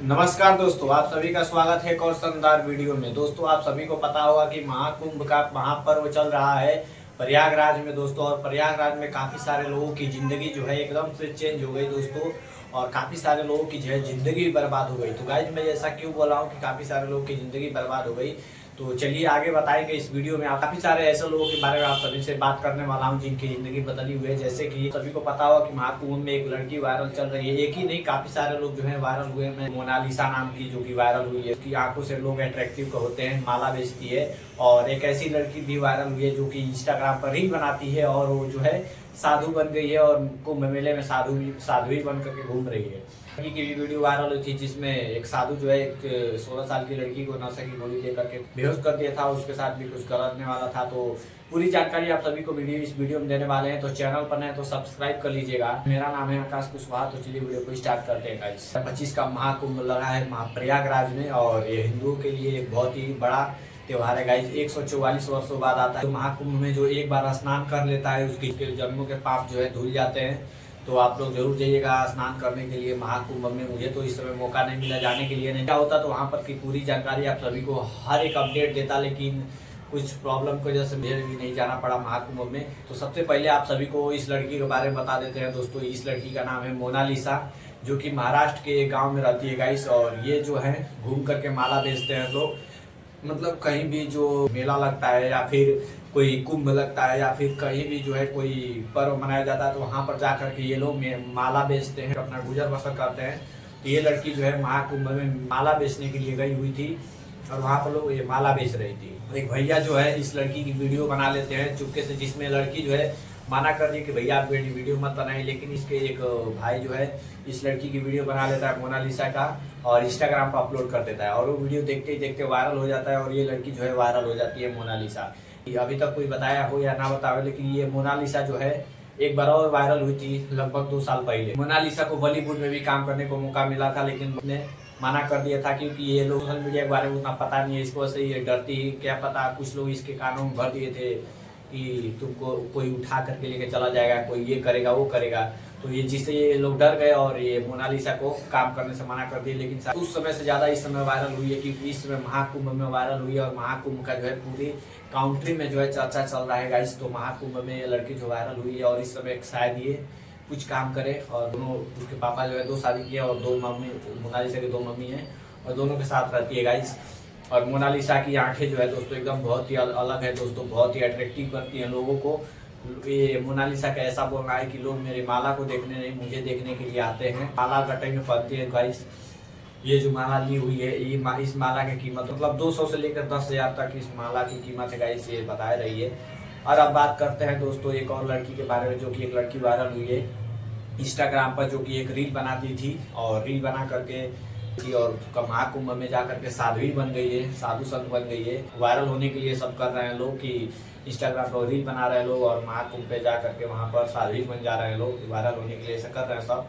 नमस्कार दोस्तों, आप सभी का स्वागत है एक और शानदार वीडियो में। दोस्तों, आप सभी को पता होगा कि महाकुंभ का महापर्व चल रहा है प्रयागराज में दोस्तों। और प्रयागराज में काफ़ी सारे लोगों की ज़िंदगी जो है एकदम से चेंज हो गई दोस्तों। और काफ़ी सारे लोगों की जो है ज़िंदगी बर्बाद हो गई। तो गाइज, मैं ऐसा क्यों बोल रहा हूँ कि काफ़ी सारे लोगों की ज़िंदगी बर्बाद हो गई, तो चलिए आगे बताएंगे इस वीडियो में। आप काफ़ी सारे ऐसे लोगों के बारे में आप सभी से बात करने वाला हूं जिनकी ज़िंदगी बदली हुई है। जैसे कि सभी को पता होगा कि महाकुंभ में एक लड़की वायरल चल रही है। एक ही नहीं, काफ़ी सारे लोग जो है वायरल हुए हैं। मोनालिसा नाम की जो कि वायरल हुई है, उसकी आंखों से लोग अट्रैक्टिव होते हैं, माला बेचती है। और एक ऐसी लड़की भी वायरल हुई है जो कि इंस्टाग्राम पर रील बनाती है और वो जो है साधु बन गई है और कुंभ मेले में साधु ही बन करके घूम रही है। लड़की की भी वीडियो वायरल हुई थी जिसमें एक साधु जो है एक 16 साल की लड़की को नशे की गोली देकर के बेहोश कर दिया था। उसके साथ भी कुछ करने वाला था। तो पूरी जानकारी आप सभी को इस वीडियो में देने वाले हैं। तो चैनल पर नए तो सब्सक्राइब कर लीजिएगा। मेरा नाम है आकाश कुशवाहा। तो चलिए वीडियो को स्टार्ट करते हैं। 25 का महाकुंभ लगा है प्रयागराज में और ये हिंदुओं के लिए एक बहुत ही बड़ा त्योहार है गाइज। 144 वर्षों बाद आता है। तो महाकुंभ में जो एक बार स्नान कर लेता है उसके जन्मों के पाप जो है धुल जाते हैं। तो आप लोग जरूर जाइएगा स्नान करने के लिए महाकुंभ में। मुझे तो इस समय मौका नहीं मिला जाने के लिए, नहीं क्या होता तो वहाँ पर की पूरी जानकारी आप सभी को हर एक अपडेट देता, लेकिन कुछ प्रॉब्लम की वजह से मुझे भी नहीं जाना पड़ा महाकुंभ में। तो सबसे पहले आप सभी को इस लड़की के बारे में बता देते हैं दोस्तों। इस लड़की का नाम है मोनालिसा, जो कि महाराष्ट्र के एक गाँव में रहती है गाइस। और ये जो है घूम करके माला बेचते हैं लोग। मतलब कहीं भी जो मेला लगता है या फिर कोई कुंभ लगता है या फिर कहीं भी जो है कोई पर्व मनाया जाता है तो वहाँ पर जा करके ये लोग माला बेचते हैं, अपना गुजर बसर करते हैं। तो ये लड़की जो है महाकुंभ में माला बेचने के लिए गई हुई थी और वहाँ पर लोग ये माला बेच रही थी। एक भैया जो है इस लड़की की वीडियो बना लेते हैं चुपके से, जिसमें लड़की जो है माना कर दी कि भैया आप वीडियो मत बनाइए। लेकिन इसके एक भाई जो है इस लड़की की वीडियो बना लेता है मोनालिसा का और इंस्टाग्राम पर अपलोड कर देता है। और वो वीडियो देखते ही देखते वायरल हो जाता है और ये लड़की जो है वायरल हो जाती है मोनालिसा। अभी तक कोई बताया हो या ना बताया हो, लेकिन ये मोनालिसा जो है एक बार और वायरल हुई थी लगभग 2 साल पहले। मोनालिसा को बॉलीवुड में भी काम करने को मौका मिला था, लेकिन उसने मना कर दिया था क्योंकि ये लोग सोशल मीडिया के बारे में उतना पता नहीं है इसको, से ये डरती ही क्या पता। कुछ लोग इसके कानों में भर दिए थे कि तुमको कोई उठा करके लेके चला जाएगा, कोई ये करेगा वो करेगा। तो ये जिससे ये लोग डर गए और ये मोनालिसा को काम करने से मना कर दिए। लेकिन उस समय से ज़्यादा इस समय वायरल हुई है क्योंकि इस समय महाकुंभ में वायरल हुई है और महाकुंभ का जो है पूरी काउंट्री में जो है चर्चा चल रहा है गाइस। तो महाकुंभ में ये लड़की जो वायरल हुई है और इस समय शायद ये कुछ काम करे। और दोनों उसके पापा जो है 2 शादी किए और 2 मम्मी, मोनालिसा की 2 मम्मी हैं और दोनों के साथ रहती है गाइस। और मोनालिसा की आंखें जो है दोस्तों एकदम बहुत ही अलग है दोस्तों, बहुत ही अट्रैक्टिव करती हैं लोगों को। ये मोनालिसा का ऐसा बोलना है कि लोग मेरी माला को देखने नहीं मुझे देखने के लिए आते हैं। माला गटे में पहनती है गाइस। ये जो माला ली हुई है इस माला की कीमत मतलब 200 से लेकर 10,000 तक इस माला की कीमत है गाइस, ये बता रही है। और अब बात करते हैं दोस्तों एक और लड़की के बारे में, जो कि एक लड़की वायरल हुई है इंस्टाग्राम पर, जो कि एक रील बनाती थी और रील बना करके और महाकुंभ में जा करके साध्वी बन गई है, साधु संत बन गई है। वायरल होने के लिए सब कर रहे हैं लोग कि इंस्टाग्राम पर रील बना रहे हैं लोग और महाकुंभ पे जा करके वहाँ पर साध्वी बन जा रहे हैं लोग। वायरल होने के लिए ऐसा कर रहे हैं सब।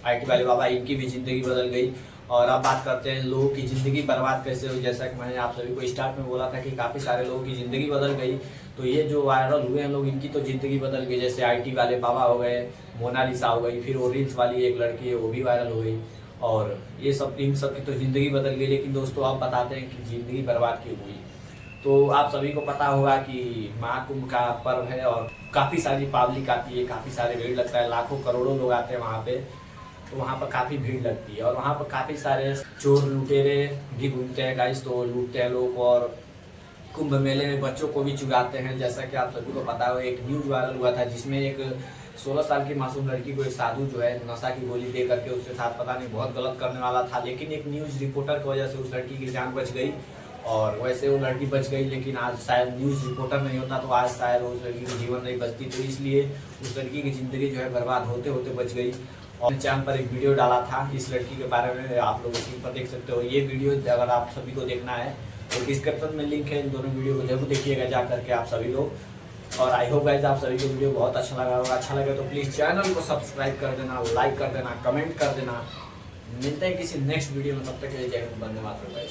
IT वाले बाबा, इनकी भी जिंदगी बदल गई। और अब बात करते हैं लोगों की ज़िंदगी बर्बाद कैसे हुई। जैसा कि मैंने आप सभी को स्टार्ट में बोला था कि काफ़ी सारे लोगों की ज़िंदगी बदल गई। तो ये जो वायरल हुए हैं लोग, इनकी तो ज़िंदगी बदल गई। जैसे IT वाले बाबा हो गए, मोनालिसा हो गई, फिर वो रील्स वाली एक लड़की है वो भी वायरल हो गई। और ये सब इन सब की तो ज़िंदगी बदल गई। लेकिन दोस्तों आप बताते हैं कि ज़िंदगी बर्बाद क्यों हुई। तो आप सभी को पता होगा कि महाकुंभ का पर्व है और काफ़ी सारी पब्लिक आती है, काफ़ी सारे भीड़ लगता है, लाखों करोड़ों लोग आते हैं वहाँ पे। तो वहाँ पर काफ़ी भीड़ लगती है और वहाँ पर काफ़ी सारे चोर लुटेरे भी घूमते हैं गाइस। तो लूटते हैं लोग और कुंभ मेले में बच्चों को भी चुगाते हैं। जैसा कि आप सभी को पता हो, एक न्यूज़ वायरल हुआ था जिसमें एक 16 साल की मासूम लड़की को एक साधु जो है नशा की गोली दे करके उसके साथ पता नहीं बहुत गलत करने वाला था। लेकिन एक न्यूज़ रिपोर्टर की वजह से उस लड़की की जान बच गई और वैसे वो लड़की बच गई। लेकिन आज शायद न्यूज़ रिपोर्टर नहीं होता तो आज शायद उस लड़की की जीवन नहीं बचती। तो इसलिए उस लड़की की ज़िंदगी जो है बर्बाद होते होते बच गई। और चैनल पर एक वीडियो डाला था इस लड़की के बारे में, आप लोग स्क्रीन पर देख सकते हो। ये वीडियो अगर आप सभी को देखना है तो डिस्क्रिप्शन में लिंक है, इन दोनों वीडियो को जरूर देखिएगा जा करके आप सभी लोग। और आई होप गाइस आप सभी को वीडियो बहुत अच्छा लगा होगा। अच्छा लगे तो प्लीज़ चैनल को सब्सक्राइब कर देना, लाइक कर देना, कमेंट कर देना। मिलते हैं किसी नेक्स्ट वीडियो में, तब तक के लिए जय हिंद, वंदे मातरम गाइस।